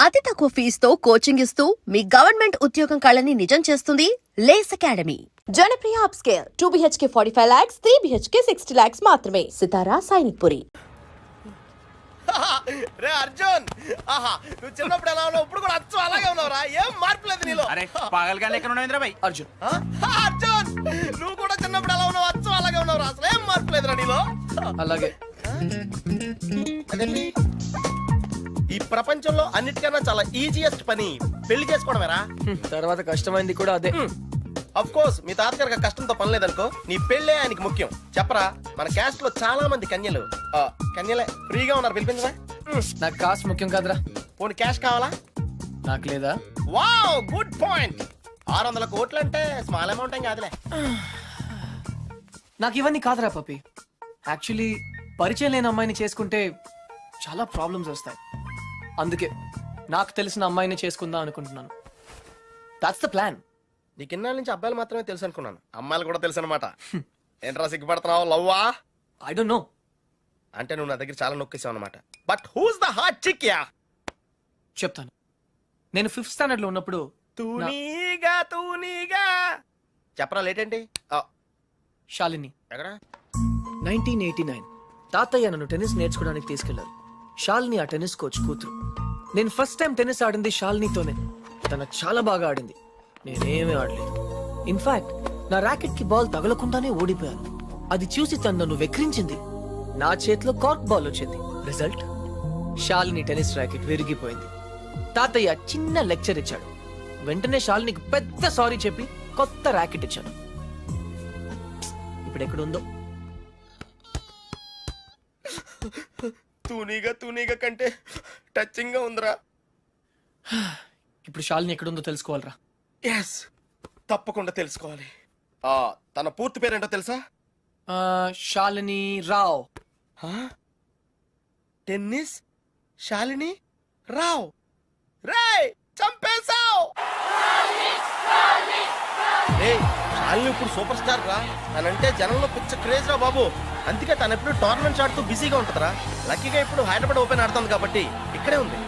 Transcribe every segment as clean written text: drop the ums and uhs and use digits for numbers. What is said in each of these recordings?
అతి తక్కువ ఫీజుతో కోచింగ్ ఇస్తూ మీ గవర్నమెంట్ ఉద్యోగం కళని నిజం చేస్తుంది లేస్ academy. Janapriya upscale 2 BHK 45 lakhs, 3 BHK 60 lakhs మాత్రమే. సితారా సైనిక్పురి. రే అర్జున్, ఆహా నువ్వు చిన్నప్పుడు ఎలా ఉన్నావు ఇప్పుడు కూడా అచ్చం అలాగే ఉన్నావురా, ఏం మార్పు లేదు నీలో. అరే పాగల్గా లెక్క ఉండవేంద్ర భాయ్. అర్జున్ అర్జున్ నువ్వు కూడా చిన్నప్పుడు ఎలా ఉన్నావు అచ్చం అలాగే ఉన్నావురా, అసలు ఏం మార్పు లేదురా నీలో. అలాగే అదేంటి? ఈ ప్రపంచంలో అన్నిటికన్నా చాలా ఈజియెస్ట్ పని పెళ్లి చేసుకోవడమేరా. తర్వాత కష్టమైంది కూడా అదే. అఫ్ కోర్స్ మీ తాతగారికి కష్టంతో పని లేదనుకో, నీ పెళ్ళే ఆయనకి ముఖ్యం. చెప్పరా, మన క్యాస్ట్ లో చాలా మంది కన్యలే ఫ్రీగా ఉన్నారు, పిలిపించరా. నాకు కాస్ట్ ముఖ్యం కాదురా. పోనీ క్యాష్ కావాలా? నాకు లేదా? Wow, good point. 600 కోట్లు అంటే స్మాల్ అమౌంట్ ఏం కాదులే. నాకు ఇవన్నీ కాదురా పప్పి. యాక్చువల్లీ పరిచయం లేని అమ్మాయిని చేసుకుంటే చాలా ప్రాబ్లమ్స్ వస్తాయి. అందుకే నాకు తెలిసిన అమ్మాయిని చేసుకుందాం అనుకుంటున్నాను. That's the plan. నీకు ఇన్నాళ్ళ నుంచి అబ్బాయిలు మాత్రమే తెలుసు అనుకున్నాను, అమ్మాయిలు కూడా తెలుసు అనమాట. ఏంట్రా సిగ్గుపడుతున్నావు? లవ్వా? I don't know. అంటే నువ్వు నా దగ్గర చాలా నొక్కేసావు అనమాట. But who's the hot chick? Yeah చెప్తాను. నేను 5th స్టాండర్డ్ లో ఉన్నప్పుడు తూనీగా చెప్పరా. లేట్ ఏంటి? శాలిని ఎక్కడ? 1989 తాతయ్య నన్ను టెన్నిస్ నేర్చుకోవడానికి తీసుకెళ్లారు. శాలిని ఆ టెన్నిస్ కోచ్ కూతురు. నేను ఫస్ట్ టైం టెన్నిస్ ఆడింది శాలినితోనే. తన చాలా బాగా ఆడింది, నేనేమీ ఆడలేదు. ఇన్ఫాక్ట్ నా ర్యాకెట్ కి బాల్ తగలకుండానే ఓడిపోయాను. అది చూసి తను నన్ను వెక్రించింది. నా చేతిలో కార్క్ బాల్ వచ్చింది. రిజల్ట్, శాలిని టెన్నిస్ ర్యాకెట్ విరిగిపోయింది. తాతయ్య చిన్న లెక్చర్ ఇచ్చాడు. వెంటనే శాలినికి పెద్ద సారీ చెప్పి కొత్త ర్యాకెట్ ఇచ్చాను. ఇప్పుడు ఎక్కడుందో. తూనీగా కంటే టచింగ్ గా ఉందిరా. ఇప్పుడు శాలిని ఎక్కడుందో తెలుసుకోవాలరా. ఎస్, తప్పకుండా తెలుసుకోవాలి. తన పూర్తి పేరేంటో తెలుసా? శాలిని రావ్. టెన్నిస్ శాలిని రావ్. రేయ్, చంపేశావ్. శాలిని ఇప్పుడు సూపర్ స్టార్ రా. తనంటే జనంలో పిచ్చ క్రేజ్ రా బాబు. అందుకే తను ఎప్పుడు టోర్నమెంట్స్ ఆడుతూ బిజీగా ఉంటుందిరా. లక్కీగా ఇప్పుడు హైదరాబాద్ ఓపెన్ ఆడుతుంది కాబట్టి ఇక్కడే ఉంది.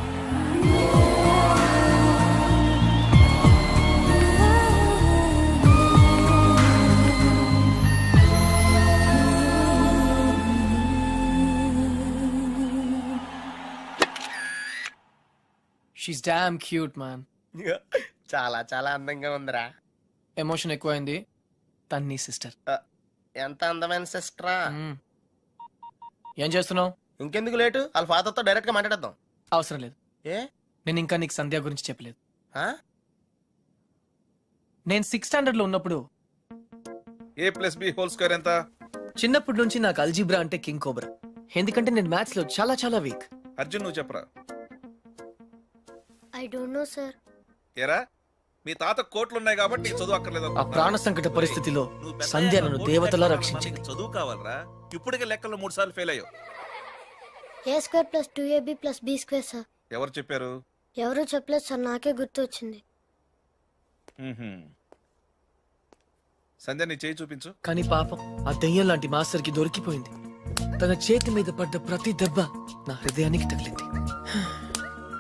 She's damn cute man. చాలా చాలా అందంగా ఉందిరా. ఎమోషన్ ఎక్కువైంది. తన్ని సిస్టర్. ఎంత అందమైన సిస్టరా. ఏం చేస్తున్నావు? ఇంకెందుకు లేటు, వాళ్ళ ఫాదర్ తో డైరెక్ట్ గా మాట్లాడేద్దాం. అవసరం లేదు. ఏ? నేను ఇంకా నీకు సంధ్య గురించి చెప్పలేదు. ఆ? నేను 6th స్టాండర్డ్ లో ఉన్నప్పుడు a+b² ఎంత? చిన్నప్పటి నుంచి నాకు అల్జీబ్రా అంటే కింగ్ కోబ్రా. ఎందుకంటే నేను మ్యాథ్స్ లో చాలా చాలా వీక్. అర్జున్ నువ్వు చెప్పరా. I don't no sir. ఏరా, మీ తాత కోట్లు ఉన్నాయి కాబట్టి నీకు చదువు అక్కర్లేదు ఆ ప్రాణ సంకట పరిస్థితిలో సంధ్య నన్ను దేవతలా రక్షించింది. చదువు కావాలరా. ఇప్పటికే లెక్కల్లో 3 సార్లు ఫెయిల్ అయ్యావు. a² + 2ab + b² sir. ఎవరు చెప్పారు? ఎవరు చెప్పలేదు సార్, నాకే గుర్తు వచ్చింది. సంధ్య నీ చేయి చూపించు. కానీ పాపం ఆ దెయ్యం లాంటి మాస్టర్ కి దొరికిపోయింది. తన చేతి మీద పడ్డ ప్రతి దెబ్బ నా హృదయానికి తగిలింది.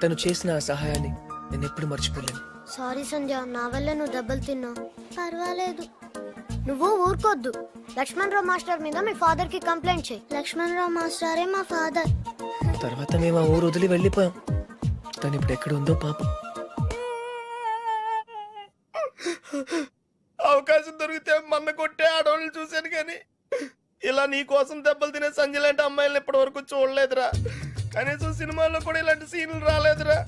తను చేసిన ఆ సహాయాన్ని నేను ఎప్పుడు మర్చిపోలేను. సారీ సంధ్య, నా వల్ల నువ్వు దెబ్బలు తిన్నావు. పర్వాలేదు, నువ్వు ఊరుకోద్దు. లక్ష్మణరావు మాస్టర్ మీద మీ ఫాదర్ కి కంప్లైంట్ చేయి. లక్ష్మణరావు మాస్టరే మా ఫాదర్. తర్వాత మేము ఆ ఊరు వదిలి వెళ్ళిపోయాం. తను ఇప్పుడు ఎక్కడ ఉందో పాపం. అవకాశం దొరికితే మన్న కొట్టే ఆడవాళ్ళు చూశాను, కానీ ఇలా నీ కోసం దెబ్బలు తినే సంజయ్ లాంటి అమ్మాయిలను ఇప్పటి వరకు చూడలేదురా. కనీసం సినిమాల్లో కూడా ఇలాంటి సీన్లు రాలేదురా.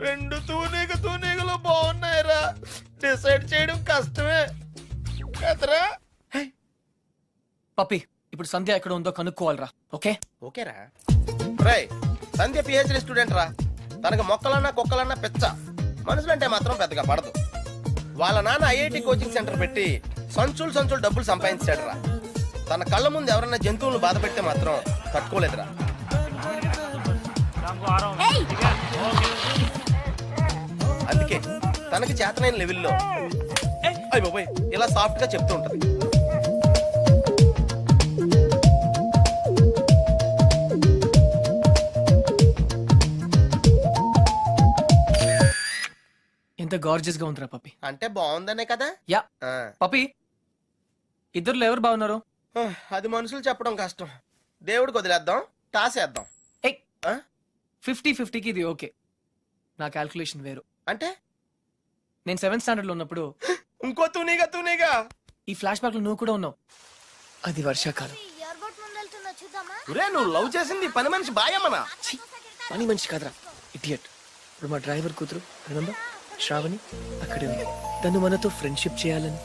2 తూనీగలు బాగున్నాయిరా. డిసైడ్ చేయడం కష్టమే కదరా. పప్పి, ఇప్పుడు సంధ్య ఎక్కడ ఉందో కనుక్కోవాలరా. ఓకే ఓకేరా. రేయ్, సంధ్య PhD స్టూడెంట్ రా. తనకు మొక్కలన్నా కుక్కలన్నా పెచ్చ. మనుషులంటే మాత్రం పెద్దగా పడదు. వాళ్ళ నాన్న IIT కోచింగ్ సెంటర్ పెట్టి సంచులు డబ్బులు సంపాదించాడు రా. తన కళ్ళ ముందు ఎవరన్నా జంతువులను బాధ పెడితే మాత్రం తట్టుకోలేదురా. అందుకే తనకి చేతనైన లెవెల్లో అయ్య ఇలా సాఫ్ట్ గా చెప్తూ ఉంటది. ఎంత గార్జియస్ గా ఉందిరా పప్పి. అంటే బాగుందనే కదా. యా ఆ. పప్పి, ఇద్దరులో ఎవరు బాగున్నారు? అది మనుషులు చెప్పడం కష్టం. దేవుడికి వదిలేద్దాం, టాస్ వేద్దాం. ఏయ్, 50-50కి ఇది ఓకే. నా క్యాల్కులేషన్ వేరు. అంటే నేను 7th స్టాండర్డ్ లో ఉన్నప్పుడు ఇంకో తూనీగా ఈ ఫ్లాష్ బ్యాక్ లో నువ్వు కూడా ఉన్నావు. అది వర్షాకాలం. ఎయిర్పోర్ట్ ముందు వెళ్తుందో చూద్దామా? ఒరే, నువ్వు లవ్ చేసింది పని మనిషి బాయమ్మనా? ఛీ, పని మనిషి కాదురా, ఇడియట్. ఇప్పుడు మా డ్రైవర్ కూతురు రిమెంబర్ శ్రావణి అక్కడే ఉంది. తను మనతో ఫ్రెండ్షిప్ చేయాలని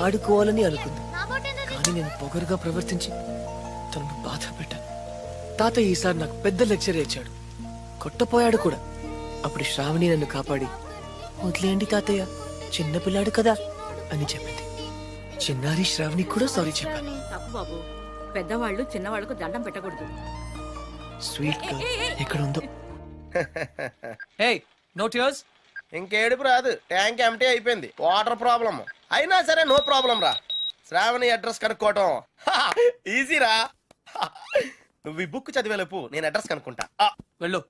ఆడుకోవాలని అనుకుంది. నా బోట్ ఎందుకు కానీ నేను పొగరుగా ప్రవర్తించి తనను బాధ పెట్టాను. తాతయ్య ఈసారి నాకు పెద్ద లెక్చర్ ఇచ్చాడు, కొట్టపోయాడు కూడా. అప్పుడు శ్రావణి నన్ను కాపాడి వదిలేయండి తాతయ్య, చిన్నపిల్లాడు కదా అని చెప్పింది. చిన్నారి శ్రావణి కూడా సారీ చెప్పాను. తప్పు బాబు, పెద్దవాళ్ళు చిన్నవాళ్ళకు దండం పెట్టకూడదు. స్వీట్ గా ఎక్కడ ఉందో. హే, నో టియర్స్. ఇంకేడుపు రాదు, ట్యాంక్ ఎంటీ అయిపోయింది. వాటర్ ప్రాబ్లమ్ అయినా సరే నో ప్రాబ్లం రా. శ్రావణి అడ్రస్ కనుక్కోవటం ఈజీరా. నువ్వు ఈ బుక్ చదివేలోపు నేను అడ్రస్ కనుక్కుంటా. వెళ్ళు.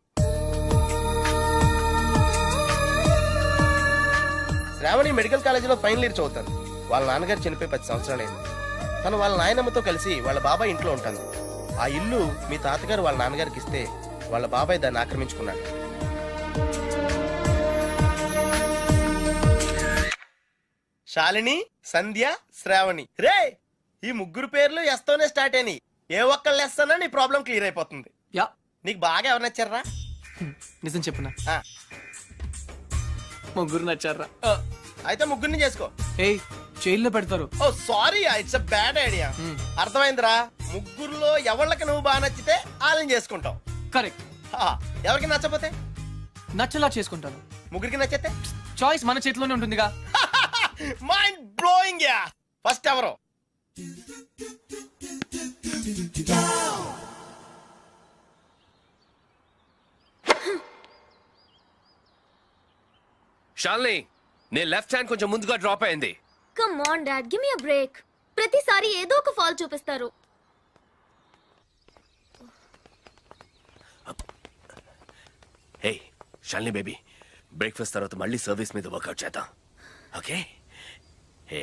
శ్రావణి మెడికల్ కాలేజీలో ఫైనల్ ఇయర్ చదువుతాను. వాళ్ళ నాన్నగారు చనిపోయి 10 సంవత్సరాలైంది. తను వాళ్ళ నాయనమ్మతో కలిసి వాళ్ళ బాబాయ్ ఇంట్లో ఉంటాను. ఆ ఇల్లు మీ తాతగారు వాళ్ళ నాన్నగారికి ఇస్తే వాళ్ళ బాబాయ్ దాన్ని ఆక్రమించుకున్నాడు. శాలిని, సంధ్య, శ్రావణి. రే, ఈ ముగ్గురు పేర్లు ఎస్తోనే స్టార్ట్ అయినాయి. ఏ ఒక్కళ్ళు ఎస్తానో నీ ప్రాబ్లం క్లియర్ అయిపోతుంది. యా, నీకు బాగా ఎవరు నచ్చారా? నిజం చెప్పునా, ఆ, ముగ్గురు నచ్చారా? అయితే ముగ్గురిని చేసుకో. ఏయ్, జైల్లో పెడతారు. Oh sorry, it's a bad idea. అర్థమైందిరా. ముగ్గురులో ఎవళ్ళకి నువ్వు బాగా నచ్చితే వాళ్ళని చేసుకుంటావు. కరెక్ట్. ఎవరికి నచ్చపోతే నచ్చలా చేసుకుంటాను. ముగ్గురికి నచ్చితే చాయిస్ మన చేతిలోనే ఉంటుందిగా. Mind blowing yeah. ఫస్ట్ ఎవరు? షాల్ని, నీ లెఫ్ట్ హ్యాండ్ కొంచెం ముందుగా డ్రాప్ అయింది. Come on dad, give me a break. ప్రతిసారి ఏదో ఒక ఫాల్ చూపిస్తారు. హే షాల్ని బేబీ, బ్రేక్ఫాస్ట్ తర్వాత మళ్ళీ సర్వీస్ మీద వర్కౌట్ చేద్దాం, ఓకే? హే,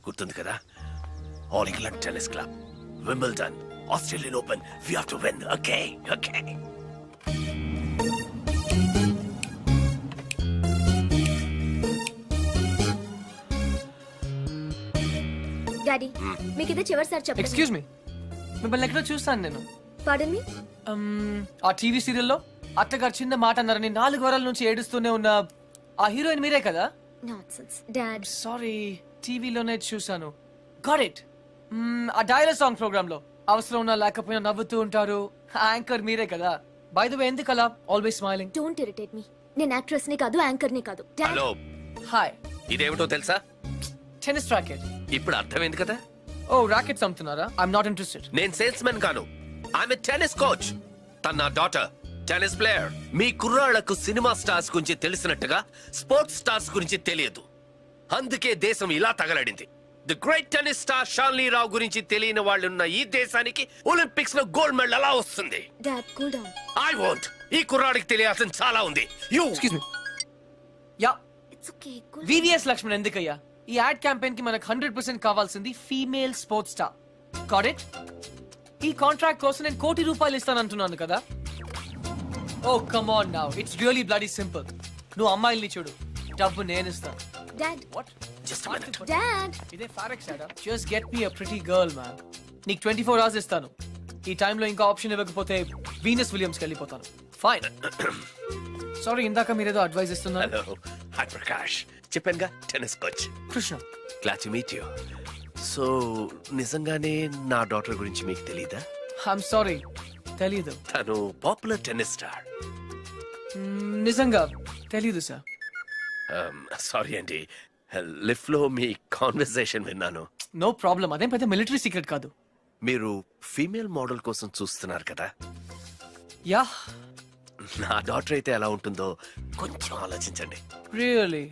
గుర్తుంది కదా, all England tennis club, Wimbledon, Australian open, we have to win, okay? Okay. Daddy, మీకు ఇది చివరిసారి చెప్పండి. ఎక్స్క్యూజ్ మీ, మిమ్మల్ని ఎక్కడో చూస్తాను నేను. పాడన్ మీ. ఆ టీవీ సీరియల్లో అత్తగారు చిన్న మాట అన్నారని 4 వారాల నుంచి ఏడుస్తూనే ఉన్న ఆ హీరోయిన్ మీరే కదా? Nonsense dad. సారీ, టీవీలోనే చూసాను. Got it. ఆ డైలాగ్ సాంగ్ ప్రోగ్రామ్ లో అవసరం ఉన్నా లేకపోయినా నవ్వుతూ ఉంటారు. యాంకర్ మీరే కదా? బై ద వే, ఎందుకు అలా always smiling? Don't irritate me. నేను యాక్ట్రెస్ ని కాదు, యాంకర్ ని కాదు. Hello, hi. ఇదేమిటో తెలుసా? Tennis racket. ఇప్పుడు అర్థమైంది కదా. ఓ, రాకెట్స్ అమ్ముతున్నారా? I'm not interested. నేను సేల్స్ మెన్ కాను, ఐఎమ్ టెన్నిస్ కోచ్. తన నా డాటర్ టెన్నిస్ ప్లేయర్. మీ కుర్రాళ్లకు సినిమా స్టార్స్ గురించి తెలిసినట్టుగా స్పోర్ట్స్ స్టార్స్ గురించి తెలియదు. అందుకే దేశం ఇలా తగలడింది. The great tennis star Shalini Rao గురించి తెలియని వాళ్ళున్న ఈ దేశానికి ఒలింపిక్స్ లో గోల్డ్ మెడల్ ఎలా వస్తుంది? Dad, cool down. I want. ఈ కుర్రాడికి తెలియాల్సిన చాలా ఉంది. You excuse me. Yeah, it's okay, cool. VVS Laxman ఎందుకయ్యా? ఈ యాడ్ క్యాంపెయిన్ కి మనకు 100% కావాల్సింది female sports star. Got it? ఈ కాంట్రాక్ట్ కోసం నేను ₹1 కోటి ఇస్తానంటున్నాను కదా. Oh come on now, it's really bloody simple. నువ్వు అమ్మాయిల్ని చూడు, డబ్బు నేను ఇస్తాను. Dad, what? Just minute. Dad. ఇదే ఫారెక్స్ యాడా? Just get me a pretty girl man. నీకు 24 hours ఇస్తాను. ఈ టైంలో ఇంకా ఆప్షన్ ఇవ్వకపోతే వీనస్ విలియమ్స్కి వెళ్ళిపోతాను. ఫైన్. సారీ, ఇందాక మీరేదో అడ్వైస్ ఇస్తున్నారు. Hello, hi Prakash. చెప్పానుగా, tennis coach. Krishna. Glad to meet you. So నిజంగానే నా డాటర్ గురించి మీకు తెలీదా? ఐఎమ్ సారీ, తెలీదు. తను పాపులర్ టెన్నిస్ స్టార్. నిజంగా తెలీదు సార్. సారీ అండి, లిఫ్ట్ లో మీ కాన్వర్సేషన్ విన్నాను. నో ప్రాబ్లం, అదేం పెద్ద మిలిటరీ సీక్రెట్ కాదు. మీరు ఫీమేల్ మోడల్ కోసం చూస్తున్నారు కదా. యా. నా డాటర్ అయితే ఎలా ఉంటుందో కొంచెం ఆలోచించండి. రియల్లీ?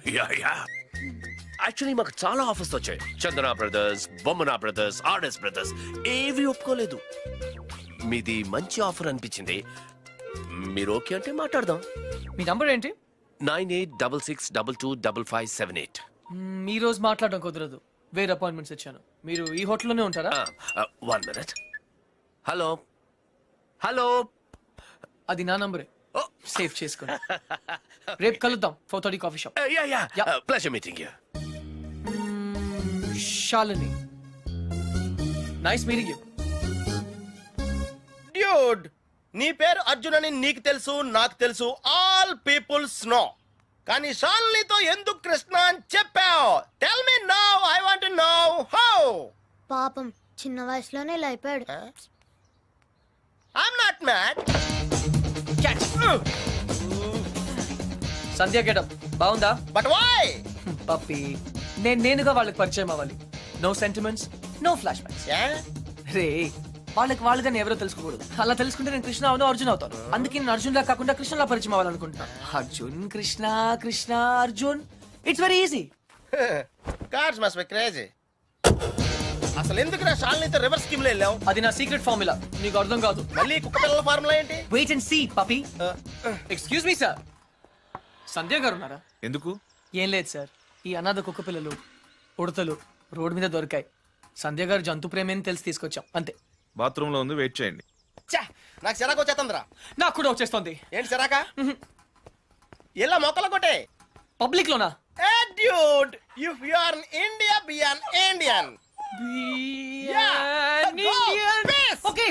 యాక్చువల్లీ మాకు చాలా ఆఫర్స్ వచ్చాయి. చందన బ్రదర్స్, బొమ్మనా బ్రదర్స్, ఆర్ఎస్ బ్రదర్స్, ఏవి ఒప్పుకోలేదు. మీది మంచి ఆఫర్ అనిపించింది. మీరు ఓకే అంటే మాట్లాడదాం. మీ నంబర్ ఏంటి? 9866225578. ఈ రోజు మాట్లాడడం కుదరదు, వేరే అపాయింట్మెంట్స్ ఇచ్చాను. మీరు ఈ హోటల్లోనే ఉంటారా? 1 minute. Hello hello. అది నా నంబరే, సేవ్ చేసుకోండి. రేపు కలుద్దాం 4:30 coffee shop. Yeah. Pleasure meeting you. Shalini, nice meeting you. Dude, నీ పేరు అర్జున్ అని నీకు తెలుసు, నాకు తెలుసు, ఆల్ పీపుల్స్ నో. కానీ షాలినితో ఎందుకు కృష్ణ అని చెప్పావు? Tell me now, I want to know how. పాపం చిన్న వయసులోనే ఇలా అయిపోయాడు. I'm not mad. Sandhya getup బాగుందా? But why? పప్పి, నేనుగా వాళ్ళకి పరిచయం అవ్వాలి. No sentiments, no flashbacks. రే, వాళ్ళకి నేను ఎవరో తెలుసుకోకూడదు. అలా తెలుసుకుంటే నేను కృష్ణ అవును, అర్జున్ అవుతాను. అందుకే నేను అర్జున్ లా కాకుండా కృష్ణలా పరిచయం అవ్వాలనుకుంటున్నా. Arjun Krishna, Krishna Arjun, it's very easy. Cars must be crazy. అసలు ఎందుకు నా షాలినితో రివర్స్ స్కీమ్ లో వెళ్ళావు? అది నా సీక్రెట్ ఫార్ములా, నీకు అర్థం కాదు. మళ్ళీ కుక్క పిల్లల ఫార్ములా ఏంటి? Wait and see puppy. Excuse me sir, Sandhya గారు ఉన్నారా? ఎందుకు? ఏం లేదు సార్, ఈ అనాథ కుక్క పిల్లలు ఉడతలు రోడ్ మీద దొరికాయి. సంధ్య గారు జంతు ప్రేమని తెలిసి తీసుకొచ్చాం, అంతే. బాత్రూమ్ లో ఉంది, వెయిట్ చేయండి. ఛా, నాకు సిరాకు వచ్చేస్తుందిరా. నాకు కూడా వచ్చేస్తుంది. ఏంటి సిరాక? ఇలా మొక్కలు కొట్టే పబ్లిక్ లోనా? Dude, if you are in India, be an Indian. Okay.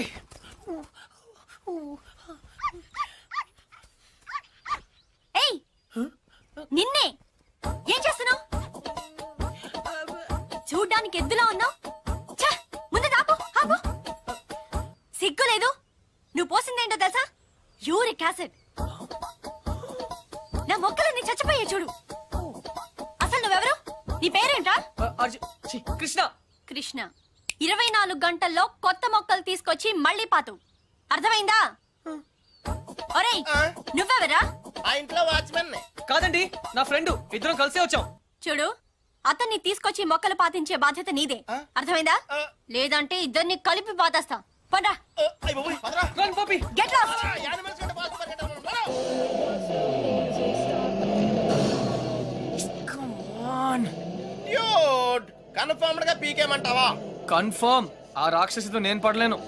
ఏయ్, నిన్నే ఏం చేస్తున్నావు? చూడ్డానికి ఎద్దులా ఉన్నావు. ముందు ఆపు, ఆపు. సిగ్గు లేదు. నువ్వు పోసిందేంటో తెలుసా? Uric acid. నా మొక్కలన్నీ చచ్చిపోయాయి చూడు. అసలు నువ్వెవరు? నీ పేరేంటా? కృష్ణ. కృష్ణ. 24 గంటల్లో కొత్త మొక్కలు తీసుకొచ్చి మళ్ళీ పాతు. అర్థమైందా? ఒరేయ్, నువ్వెవరా? ఆ ఇంట్లో వాచ్మెన్. కాదండి, నా ఫ్రెండ్, ఇద్దరం కలిసే వచ్చాం. చూడు, అతన్ని తీసుకొచ్చి మొక్కలు పాతించే బాధ్యత నీదే. అర్థమైందా? లేదంటే ఇద్దరిని కలిపి పాతేస్తా. పండ్రా. Run, puppy. Get lost. Come on. Dude, confirmed గా పీకేమంటావా? కన్ఫర్మ్. ఆ రాక్షసితో నేను పడలేను.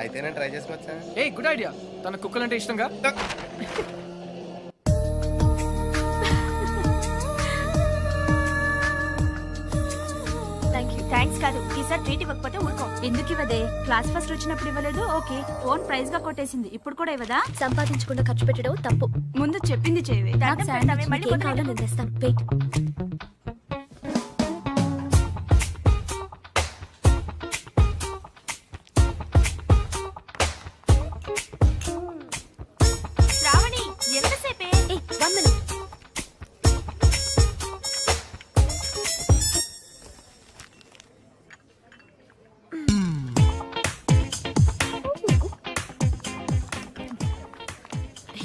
అయితే నేను ట్రై చేసుకోవచ్చా? A good idea. తన కుక్కలంటే ఇష్టంగా. థ్యాంక్స్ కాదు, ఈసారి ట్రీట్ ఇవ్వకపోతే ఊరుకో. ఎందుకు ఇవ్వదే? క్లాస్ ఫస్ట్ వచ్చినప్పుడు ఇవ్వలేదు, ఓకే. ఓన్ ప్రైజ్ గా కొట్టేసింది, ఇప్పుడు కూడా ఇవ్వదా? సంపాదించకుండా ఖర్చు పెట్టడం తప్పు. ముందు చెప్పింది చేయవే. నాకు శాండ్విచ్ నీకేం కావాలో నేను తెస్తాను. Wait. Shravani, ఎంతసేపే? 1 minute.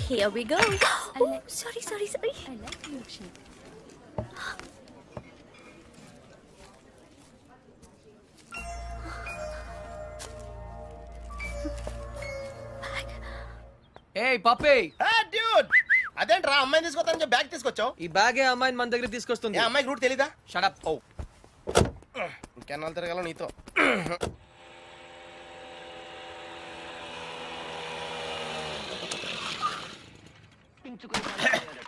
Here we go. Oh, sorry. I like milkshake. ఏ పప్పే, డ్యూడ్, అదేంట్రా అమ్మాయిని తీసుకొస్తానని బ్యాగ్ తీసుకొచ్చావు? ఈ బ్యాగే అమ్మాయిని మన దగ్గర తీసుకొస్తుంది. ఏ అమ్మాయికి రూట్ తెలీదా? Shut up. ఓ, ఇంకెన్నాళ్ళు తిరగాల నీతో.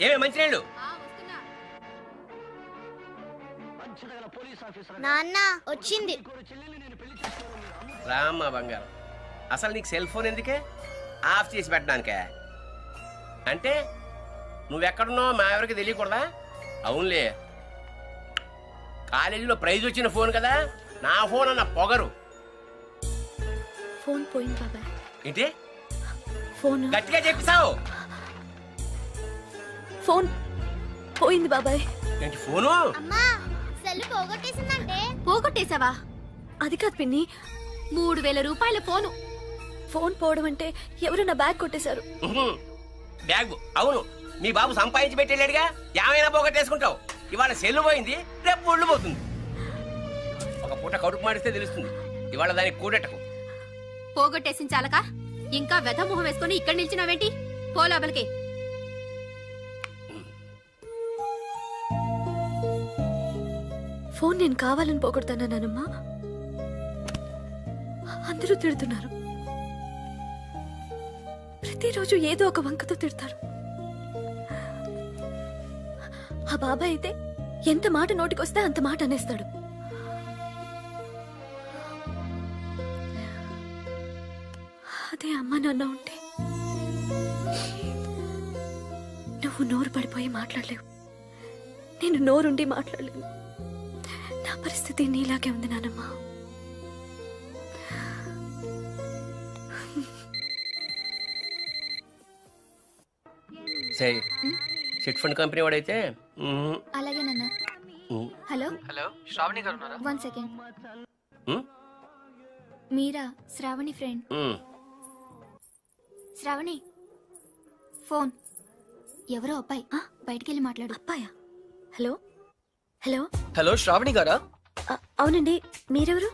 ఏమే మంచినీళ్ళు? నాన్న వచ్చింది. రామ్మా బంగారం. అసలు నీకు సెల్ ఫోన్ ఎందుకే? ఆఫ్ చేసి పెట్టడానికే? అంటే నువ్వెక్కడున్నావు మా ఎవరికి తెలియకూడదా? అవునులే, కాలేజీలో ప్రైజ్ వచ్చిన ఫోన్ కదా, నా ఫోన్ అన్న పొగరు. ఫోన్ పోయింది బాబాయ్. ఏంటి? ఫోన్ గట్టిగా చెప్పిసావు. ఫోన్ పోయింది బాబాయ్. ఏంటి ఫోను? అమ్మా, సెల్ పోగొట్టేసిందంటే. పోగొట్టేసావా? అది కాదు పిన్ని, 3000 రూపాయల ఫోను. ఫోన్ పోవడం అంటే ఎవరు నా బ్యాగ్ కొట్టేశారు. బ్యాగ్? అవును, మీ బాబు సంపాదించి పెట్టేళ్ళాడుగా, ఏమైనా పోగొట్టేసుకుంటావు. ఇవాళ సెల్లు పోయింది, రేపు ఒళ్ళు పోతుంది. ఒక పూట కడుపు మాడిస్తే తెలుస్తుంది. ఇవాళ దానికి కూడెట్టకు. పోగొట్టేసిన చాలక ఇంకా వెధ మొహం వేసుకొని ఇక్కడ నిల్చున్నావేంటి? పో లోపలికి. ఫోన్ నేను కావాలని పోగొడతానా నానమ్మా? అందరూ తిడుతున్నారు. ప్రతిరోజు ఏదో ఒక వంకతో తిడతారు. ఆ బాబాయ్ అయితే ఎంత మాట నోటికొస్తే అంత మాట అనేస్తాడు. అదే అమ్మ నాన్న ఉంటే నువ్వు నోరు పడిపోయి మాట్లాడలేవు, నేను నోరుండి మాట్లాడలేను. నా పరిస్థితి నీలాగే ఉంది నానమ్మా. సరే చిట్ ఫండ్ కంపెనీ వాడైతే అలాగే నాన్న. హలో హలో, శ్రావణి గారు ఉన్నారా? 1 సెకండ్. మీరా? శ్రావణి ఫ్రెండ్. శ్రావణి ఫోన్. ఎవరో అబ్బాయి, బయటికెళ్ళి మాట్లాడు. అబ్బాయా? Hello hello. హలో, శ్రావణి గారా? అవునండి, మీరెవరు?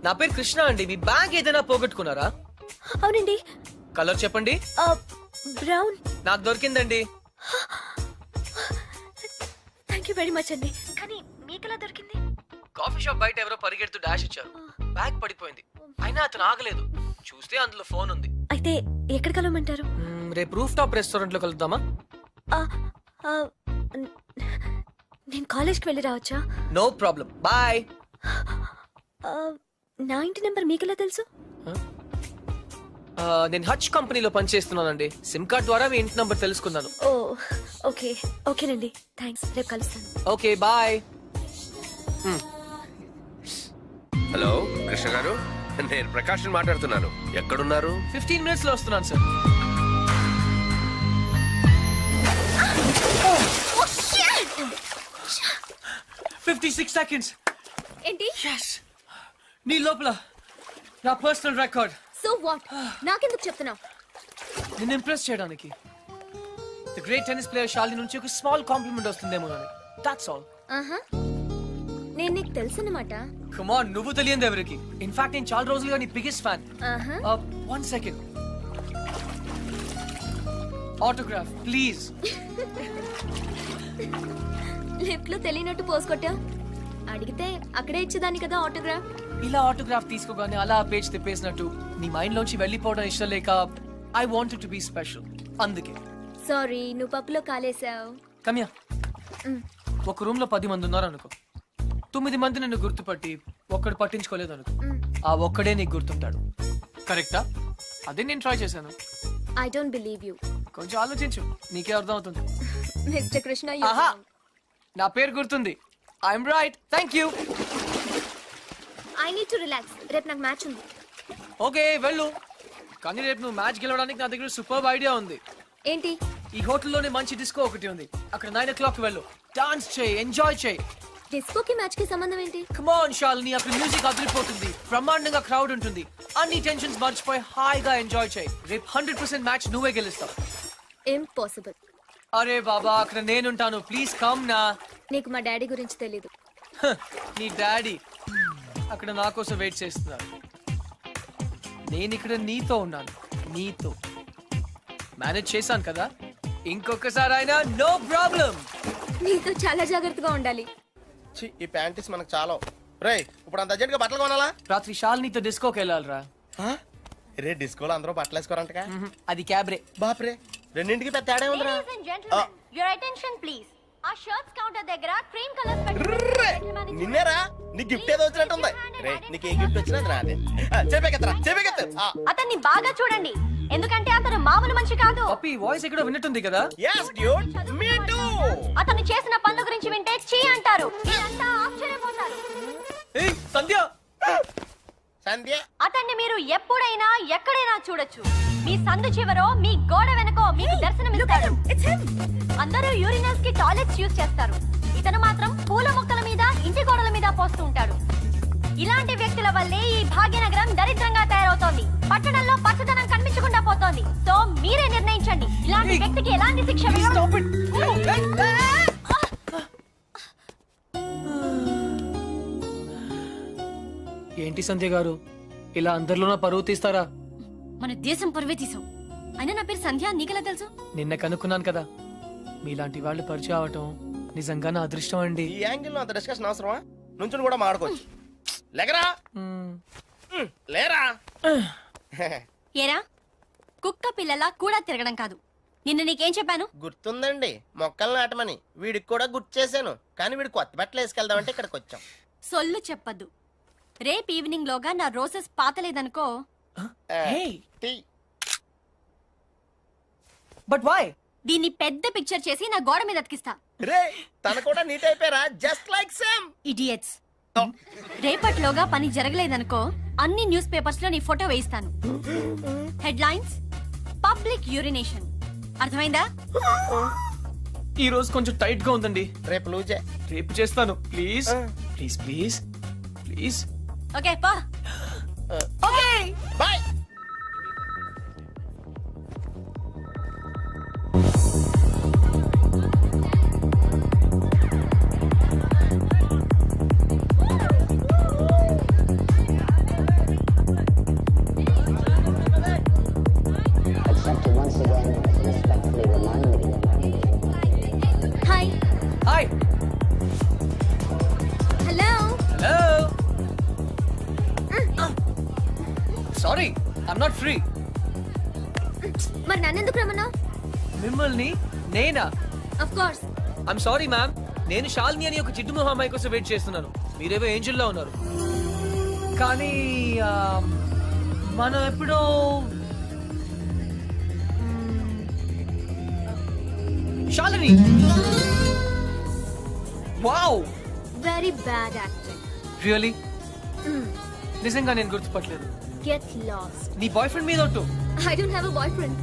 నా పేరు కృష్ణ అండి. మీ బ్యాగ్ ఏదైనా పోగొట్టుకున్నారా? అవునండి. కలర్ చెప్పండి. బ్రౌన్. నాకు దొరికిందండి. థ్యాంక్ యూ వెరీ మచ్ అండి. కానీ మీకెలా దొరికింది? కాఫీ షాప్ బయట ఎవరో పరిగెడుతూ డాష్ ఇచ్చారు. బ్యాగ్ పడిపోయింది. అయినా అతను ఆగలేదు. చూస్తే అందులో ఫోన్ ఉంది. అయితే ఎక్కడ కలవమంటారు? రేపు రూఫ్ టాప్ రెస్టారెంట్ లో కలుద్దామా? నేను కాలేజ్కి వెళ్ళి రావచ్చా? No problem, boy. నా ఇంటి నెంబర్ మీకెలా తెలుసు? నేను హచ్ కంపెనీలో పనిచేస్తున్నానండి. సిమ్ కార్డ్ ద్వారా మీ ఇంటి నంబర్ తెలుసుకున్నాను. ఓ ఓకే, ఓకేనండి, థ్యాంక్స్. రేపు కలుస్తాను. Okay, bye. హలో కృష్ణ గారు, నేను ప్రకాష్ మాట్లాడుతున్నాను. ఎక్కడున్నారు? 15 minutes లో వస్తున్నాను సార్. Oh, 56 seconds. ఏంటి? Yes. నీ లోపల నా పర్సనల్ రికార్డ్. So what? నాకెందుకు చెప్తున్నావు? నిన్ను ఇంప్రెస్ చేయడానికి. The great tennis player Shalini నుంచి ఒక స్మాల్ కాంప్లిమెంట్ వస్తుందేమో అని. That's all. ఆహా, నేను నీకు తెలుసన్నమాట. కమ్ ఆన్, నువ్వు తెలియదు ఎవరికి. ఇన్ఫాక్ట్ నేను చాలా రోజులుగా నీ బిగ్గెస్ట్ ఫ్యాన్. ఆహా. 1 second. Autograph please. లిఫ్ట్ లో తెలియనట్టు పోస్ కొట్టా. అడిగితే అక్కడే ఇచ్చేదాన్ని కదా ఆటోగ్రాఫ్. ఇలా ఆటోగ్రాఫ్ తీసుకోగానే అలా పేజ్ తిప్పేసినట్టు నీ మైండ్ లోంచి వెళ్ళిపోవడం ఇష్టం లేక I wanted to be special. అందుకే. సారీ, నువ్వు పప్పులో కాలేసావు. కమ్యా. ఒక రూమ్ లో 10 మంది ఉన్నారు అనుకో. 9 మంది నన్ను గుర్తుపట్టి ఒక్కడు పట్టించుకోలేదు అనుకో. ఆ ఒక్కడే నీకు గుర్తుంటాడు. కరెక్టా? అదే నేను ట్రై చేశాను. I don't believe you. కొంచెం ఆలోచించు, నీకే అర్థం అవుతుంది. మిస్టర్ కృష్ణ, ఆహా, నా పేరు గుర్తుంది. I'm right. Thank you. I need to relax. రేపు నాకు మ్యాచ్ ఉంది. ఓకే, వెళ్ళు. కానీ రేపు నువ్వు మ్యాచ్ గెలవడానికి నా దగ్గర సూపర్ ఐడియా ఉంది. ఏంటి? ఈ హోటల్లోనే మంచి డిస్కో ఒకటి ఉంది. అక్కడ 9 o'clock వెళ్ళు. డాన్స్ చేయి, ఎంజాయ్ చేయి. డిస్కోకి మ్యాచ్ కి సంబంధం ఏంటి? కమ్ ఆన్ శాలిని, అక్కడ మ్యూజిక్ అదిరిపోతుంది. బ్రహ్మాండంగా క్రౌడ్ ఉంటుంది. అన్ని టెన్షన్స్ మర్చిపోయి హాయిగా ఎంజాయ్ చేయి. రేపు 100% మ్యాచ్ నువ్వే గెలుస్తావు. ఇంపాసిబుల్. అరే బాబా, అక్కడ నేనుంటాను. ప్లీజ్ కమ్ నా. నీకు మా డాడీ గురించి తెలీదు. నీ డాడీ అక్కడ నా కోసం వెయిట్ చేస్తున్నారు. నేను ఇక్కడ నీతో ఉన్నాను. నీతో మేనేజ్ చేశాను కదా. ఇంకొకసారి అయినా నో ప్రాబ్లం. నీతో చాలా జాగ్రత్తగా ఉండాలి. ఈ ప్యాంటీస్ మనకు చాలా. రేయ్, ఇప్పుడు అంత అర్జెంట్ గా బట్టలు కొనాలా? రాత్రి శాలినితో డిస్కోకి వెళ్ళాలిరా. రే, డిస్కోలో అందరూ బట్టలు వేసుకోరంటగా. అది క్యాబ్రే. బాప్రే, రెండింటికి పెద్ద తేడా ఉందిరా. Your attention please. ఆ షర్ట్స్ కౌంటర్ దగ్గర క్రీమ్ కలర్స్ నిన్నేరా, నీ గిఫ్ట్ ఏదో వచ్చినట్టుంది. రే, నీకు ఏ గిఫ్ట్ వచ్చినా రాదే. చెప్పేకెత్తరా, చెప్పేకెత్తు. అతన్ని బాగా చూడండి, ఎందుకంటే అతను మామూలు మనిషి కాదు. పప్పి వాయిస్ ఎక్కడో విన్నట్టుంది కదా. yes dude, me too. అతను చేసిన పనుల గురించి వింటే చీ అంటారు. మీరంతా ఆశ్చర్యపోతారు. ఏయ్ సంధ్య. సంధ్య, అతన్ని మీరు ఎప్పుడైనా ఎక్కడైనా చూడొచ్చు. మీ సందు చివరో మీ గోడ వెనకో మీకు దర్శనమిస్తాడు. అందరూ యూరినల్స్ కి టాయిలెట్స్ యూజ్ చేస్తారు. ఇతను మాత్రం పూల మొక్కల మీద, ఇంటి గోడల మీద పోస్తూ ఉంటాడు. ఇలాంటి వ్యక్తుల వల్లే ఈ భాగ్యనగరం దరిద్రంగా తయారవుతోంది. పట్టణంలో పచ్చదనం కనిపించకుండా పోతోంది. సో మీరే నిర్ణయించండి, ఇలాంటి వ్యక్తికి ఎలాంటి శిక్ష వేయాలి. ఏంటి సంధ్య గారు, ఇలా అందరిలోన పరువు తీస్తారా? మన దేశం పరువే తీసావు. అయినా నా పేరు సంధ్య, నీకెలా తెలుసు? నిన్న కనుక్కున్నాను కదా. మీలాంటి వాళ్ళు పరిచయం అవటం నిజంగా నా అదృష్టం అండి. ఈ యాంగిల్ లో అంత డిస్కషన్ అవసరమా? నుంచుని కూడా మాడుకోవచ్చు. లేకరా లేరా. ఏరా, కుక్క పిల్లలా కూడా తిరగడం కాదు. నిన్న నీకేం చెప్పాను? గుర్తుందండి, మొక్కలు నాటమని. వీడికి కూడా గుర్తు చేశాను, కానీ వీడు కొత్త బట్టలు వేసుకెళ్దామంటే ఇక్కడికి వచ్చాం. సొల్లు చెప్పద్దు. రేపు ఈవినింగ్ లోగా నా రోజెస్ పాతలేదనుకో. టీ. But why? దీన్ని పెద్ద పిక్చర్ చేసి నా గోడ మీద అతికిస్తా. రే, తన కూడా నీట్ అయిపోయారా? Just like same. ఇడియట్స్. రేపటిలోగా పని జరగలేదనుకో, అన్ని న్యూస్ పేపర్స్ లో నీ ఫోటో వేయిస్తాను. Headlines: public urination. అర్థమైందా? ఈ రోజు కొంచెం టైట్ గా ఉందండి. రేపు లూజే. రేపు చేస్తాను. Please please please please. Okay పా. Okay bye. Hi. Hi. Hello. Hello. Sorry, I'm not free. మరి నన్నెందుకు రమ్మన్నావు? మిమ్మల్ని నేనా? Of course. I'm sorry ma'am. నేను శాలిని అని ఒక చిట్టు మొహం అమ్మాయి కోసం వెయిట్ చేస్తున్నాను. మీరేవో ఏంజల్లో ఉన్నారు. కానీ మనం ఎప్పుడో Shalini. Wow, very bad acting. Really? నిజంగా నేను గుర్తుపట్టలేదు. Get lost. నీ బాయ్ ఫ్రెండ్ మీద ఒట్టు. I don't have a boyfriend.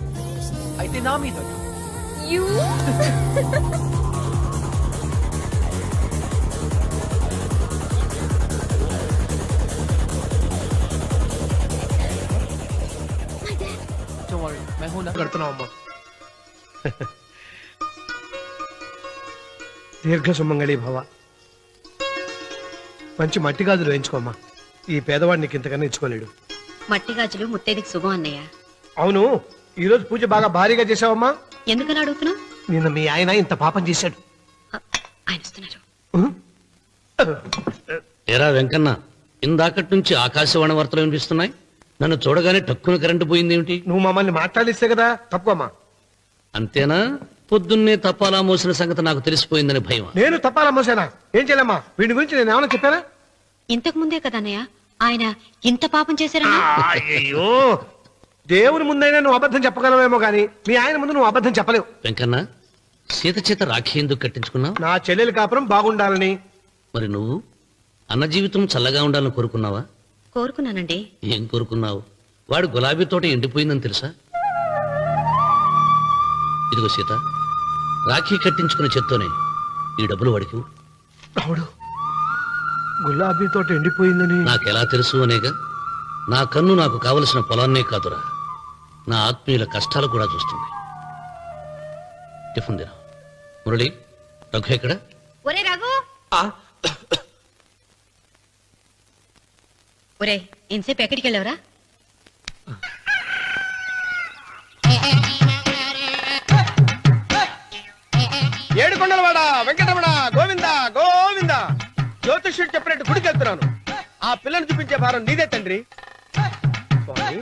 అయితే నా మీద ఒట్టు. యు. Don't worry, मैं हूं ना. కడుతున్నావమ్మా. దీర్ఘ సుమంగళి భవ. మంచి మట్టి గాజులు వేయించుకోమ్మా. ఈ పేదవాడిని నీకు ఇంతకన్నా ఇచ్చుకోలేడు. మట్టి గాజులు ముత్తైదుకి శుభం అన్నయ్య. అవును, ఈ రోజు పూజ బాగా భారీగా చేసావమ్మా. ఎందుకని అడుగుతున్నావు? నిన్న మీ ఆయన ఇంత పాపం చేశాడు. ఆయన వస్తున్నారు. ఏరా వెంకన్న, ఇందాకటి నుంచి ఆకాశవాణి వార్తలు వినిపిస్తున్నాయి. నన్ను చూడగానే టక్కున కరెంటు పోయిందేమిటి? నువ్వు మమ్మల్ని మాట్లాడిస్తే కదా. తప్పుకోమ్మా. అంతేనా? పొద్దున్నే తపాలా మోసిన సంగతి నాకు తెలిసిపోయిందని భయం. నేను తప్పాలా మోసానా? ఏం చేయలేమ్మా. వీడి గురించి నేను ఏమైనా చెప్పానా? ఇంతకు ముందే కదా అన్నయ్య ఆయన ఇంత పాపం చేశారన్నా. అయ్యో, దేవుని ముందైనా నువ్వు అబద్ధం చెప్పగలవేమో గానీ మీ ఆయన ముందు నువ్వు అబద్ధం చెప్పలేవు. వెంకన్న, సీత చేత రాఖీ ఎందుకు కట్టించుకున్నావు? నా చెల్లెలి కాపురం బాగుండాలని. మరి నువ్వు అన్న జీవితం చల్లగా ఉండాలని కోరుకున్నావా? కోరుకున్నానండి. ఏం కోరుకున్నావు? వాడు గులాబీ తోట ఎండిపోయిందని తెలుసా? ఇదిగో సీత, రాఖీ కట్టించుకున్న చేత్తోనే ఈ డబ్బులు వాడికి ఇవ్వు. రావుడు, గులాబీ తోట ఎండిపోయిందని నాకెలా తెలుసు అనేగా. నా కన్ను నాకు కావలసిన పొలాన్నే కాదురా, నా ఆత్మీయుల కష్టాలు కూడా చూస్తుంది. టిఫిన్ తిన. మురళి, రఘు ఎక్కడ? ఒరే రఘు. ఒరే, ఇంతసేపు ఎక్కడికి వెళ్ళావురా? ఏడుకొండలవాడ వెంకటరమణ గోవింద గోవింద. జ్యోతిష్యుడు చెప్పినట్టు గుడికి వెళ్తున్నాను. ఆ పిల్లని చూపించే భారం నీదే తండ్రి. స్వామి.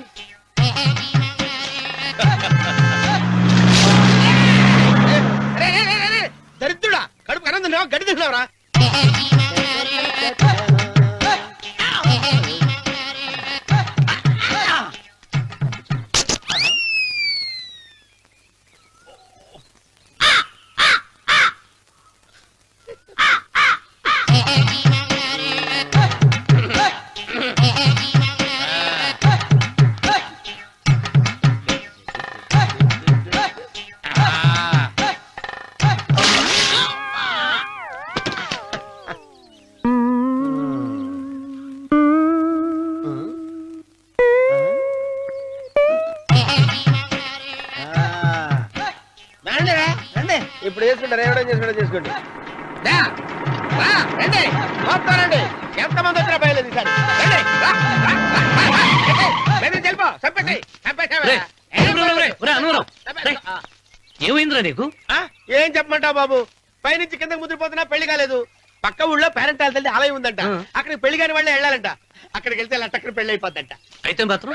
దరిద్రుడా, కడుపు అన్నం తిన్నావా, గడ్డి తిన్నావరా? ఇప్పుడు వేసుకుంటారు, ఏమైనా చేసుకోండి. రండి, మొత్తం రండి. ఎంతమంది వచ్చినా బయలుదేరి. ఏమైందిరా నీకు? ఏం చెప్పమంటావు బాబు, పైనుంచి కిందకి ముద్రపోతున్నా పెళ్లి కాలేదు. పక్క ఊళ్ళో పేరెంటాల తల్లి ఆలయం ఉందంట, అక్కడికి పెళ్లి కాని వాళ్ళే వెళ్ళాలంట. అక్కడికి వెళ్తే లట్టక్కడ పెళ్లి అయిపోద్దంట. అయితే మాత్రం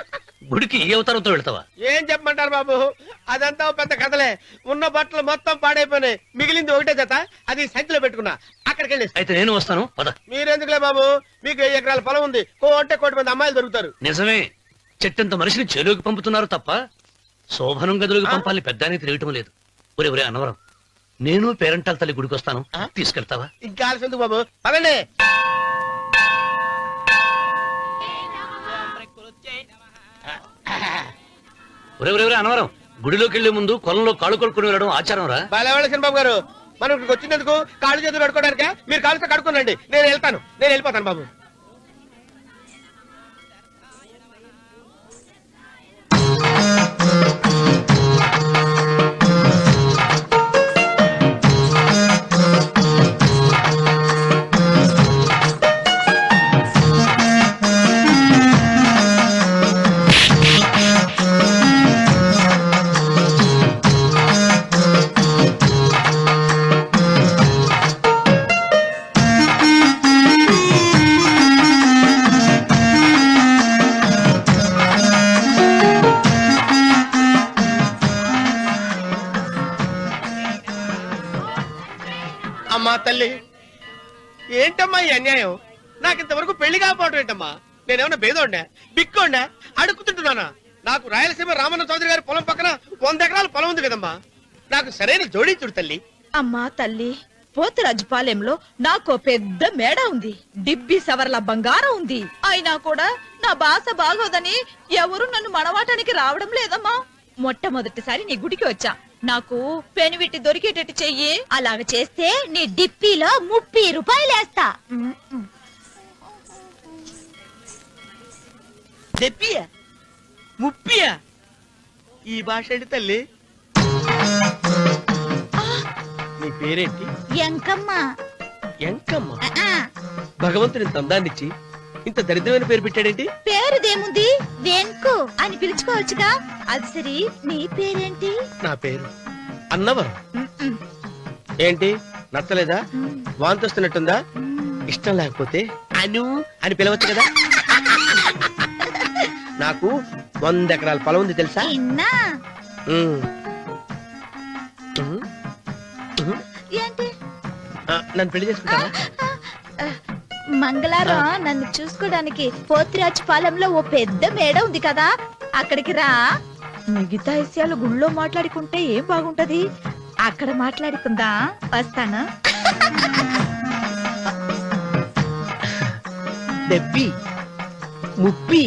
గుడికి ఏ అవతారంతో వెళ్తావా? ఏం చెప్పమంటారు బాబు, అదంతా ఓ పెద్ద కథలే. ఉన్న బట్టలు మొత్తం పాడైపోయినాయి, మిగిలింది ఒకటే జత, అది సంచిలో పెట్టుకున్నా. అక్కడికి వెళ్ళి అయితే నేను వస్తాను పద. మీరెందుకులే బాబు, మీకు 10 ఎకరాల పొలం ఉంది, కోటి మంది అమ్మాయిలు దొరుకుతారు. నిజమే, చెట్టంత మనిషిని చెరువుకి పంపుతున్నారు తప్ప శోభనం గదులకు పంపాలని పెద్దానికి తెలియటం లేదు. ఒరే అన్నవరం, నేను పేరెంటాల తల్లి గుడికి వస్తాను, తీసుకెళ్తావా? ఇంకా ఆలస్యం ఎందుకు బాబు, పదండి. ఒరే అన్నవరం, గుడిలోకి వెళ్లే ముందు కొలంలో కాళ్ళు కొడుకుని వెళ్ళడం ఆచారం రా. బాలేవాళ్ళ చంద్రబాబు గారు, మనం ఇక్కడికి వచ్చినందుకు కాళ్ళు చేతులు కడుక్కోవడానికే. మీరు కాళ్ళతో కడుక్కోనండి, నేను వెళ్ళిపోతాను బాబు. అమ్మా తల్లి, ఏంటమ్మా ఈ అన్యాయం? నాకు ఇంతవరకు పెళ్లి కాకపోవడం ఏంటమ్మా? నేనేమన్నా బేదోండా, బిక్కోండా, అడుగుతుంటున్నానా? నాకు రాయలసీమ రామన్న చౌదరి గారి పొలం పక్కన 100 ఎకరాల పొలం ఉంది కదమ్మా. నాకు సరైన జోడీ చూడు తల్లి. అమ్మా తల్లి, పోతురాజుపాలెంలో నాకు పెద్ద మేడ ఉంది, డిబ్బి సవర్ల బంగారం ఉంది. అయినా కూడా నా భాష బాగోదని ఎవరు నన్ను మనవాటానికి రావడం లేదమ్మా. మొట్టమొదటిసారి నీ గుడికి వచ్చా, నాకు పెనువిటి దొరికేటట్టు చెయ్యి. అలాగ చేస్తే నీ డిప్పీలో 30 రూపాయలు వేస్తా. చెప్పియా 30? ఈ భాష ఏంటి తల్లి? నీ పేరేంటి? ఎంకమ్మ. ఎంకమ్మ? భగవంతుని తందాన్నిచ్చి ఇంత దరిద్రమైన పేరు పెట్టాడేంటి? పేరుదేముంది, వెంకు అని పిలుచుకోవచ్చుగా. అది సరి, నీ పేరేంటి? నా పేరు అన్నవరం. ఏంటి నచ్చలేదా? వాంతొస్తున్నట్టుందా? ఇష్టం లేకపోతే అను అని పిలవచ్చు కదా. నాకు 100 ఎకరాల పొలం ఉంది తెలుసా? ఏంటి? నన్ను పెళ్లి చేసుకుంటావా? మంగళారం నన్ను చూసుకోవడానికి పోతిరాజు పాలెంలో ఓ పెద్ద మేడ ఉంది కదా, అక్కడికి రా. మిగతా విషయాలు గుళ్ళో మాట్లాడుకుంటే ఏం బాగుంటది, అక్కడ మాట్లాడుకుందా. వస్తాను. డెబ్బి 30.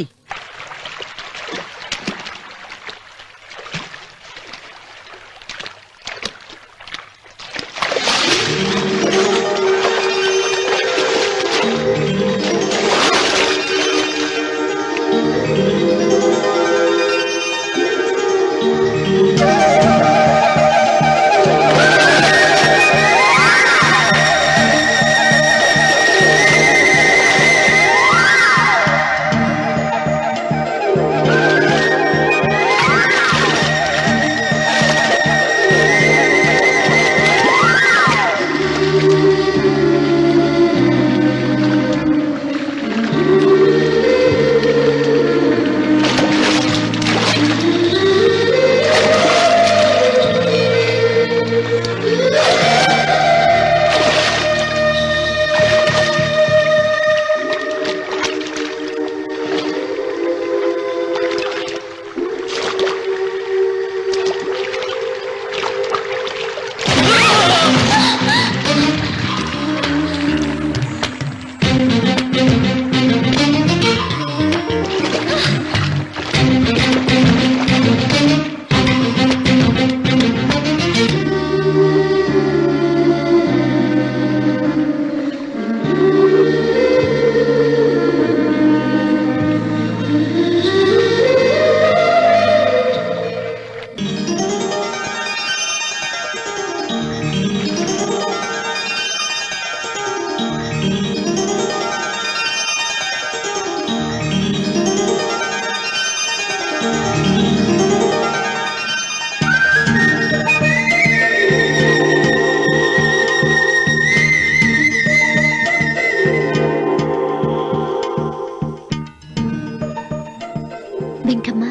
వెంకమ్మ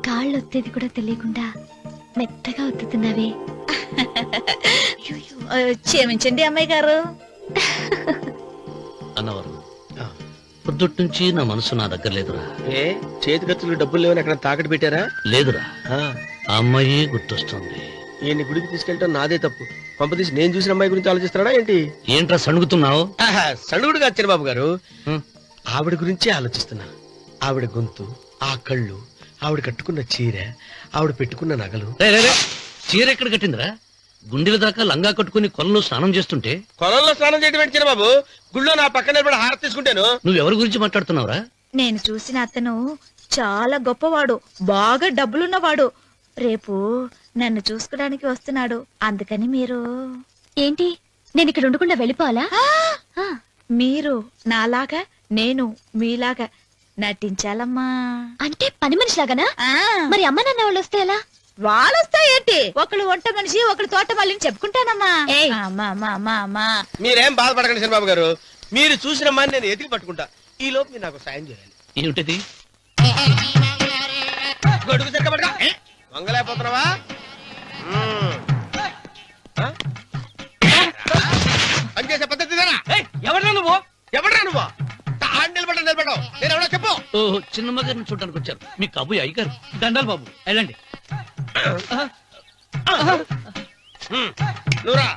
కాళ్ళు ఒత్తేది కూడా తెలియకుండా మెత్తగా ఒత్తుతున్నావే. క్షమించండి అమ్మాయి గారు. అన్నవరం పొద్దుటి నుంచి నా మనసు నా దగ్గర లేదురా. ఏ చేతి ఖర్చులు డబ్బులు లేవని ఎక్కడ తాకట్టు పెట్టారా? లేదురా, ఆ అమ్మాయి గుర్తొస్తుంది. ఈయన్ని గుడికి తీసుకెళ్ళటం నాదే తప్పు. పంపదీసి నేను చూసిన అమ్మాయి గురించి ఆలోచిస్తాడా ఏంటి? ఏంట్రా సణుగుతున్నావు? సడుగుడుగా చిరబాబు గారు, ఆవిడ గురించి ఆలోచిస్తున్నా. ఆవిడ గొంతు, ఆ కళ్ళు, ఆవిడ కట్టుకున్న చీర, ఆవిడ పెట్టుకున్న నగలు. చీర ఎక్కడ కట్టిందిరా? గుండెల దాకా లంగా కట్టుకుని కొలంలో స్నానం చేస్తుంటే. కొలంలో స్నానం చేయడం ఏంటి చిరబాబు? గుళ్ళో నా పక్కన నిలబడి హారతి తీసుకుంటాను. నువ్వెవరి గురించి మాట్లాడుతున్నావురా? నేను చూసిన అతను చాలా గొప్పవాడు, బాగా డబ్బులున్నవాడు. రేపు నన్ను చూసుకోడానికి వస్తున్నాడు. అందుకని మీరు ఏంటి, నేను ఇక్కడ ఉండకుండా వెళ్ళిపోవాలా? మీరు నాలాగా, నేను మీలాగా నటించాలమ్మా. అంటే పని మనిషిలాగానా? మరి అమ్మ నాన్న వాళ్ళు వస్తే ఎలా? వాళ్ళొస్తా ఏంటి, ఒకళ్ళు వంట మనిషి, ఒకళ్ళు తోట మళ్ళీ చెప్పుకుంటానమ్మా. అమ్మా అమ్మా అమ్మా అమ్మా, మీరేం బాధపడకండి చిరబాబు గారు. మీరు చూసిన అమ్మాయిని నేను ఎతికి పట్టుకుంటా. ఈ లోపు మీరు నాకు సాయం చేయాలి. ఏమిటిది? గొడుగు చెక్క పట్టుకో. వంగలేకపోతున్నావా? పనిచేసే పద్ధతి ఎవరా నువ్వు? ఎవరా నువ్వు? నిలబడ్డావు. నేను ఎవడో చెప్పు. ఓహో, చిన్నమ్మ గారిని చూడడానికి వచ్చారు. మీ కబుయ్య అయ్యగారు. దండాలు బాబు, వెళ్ళండి. నువ్వురా.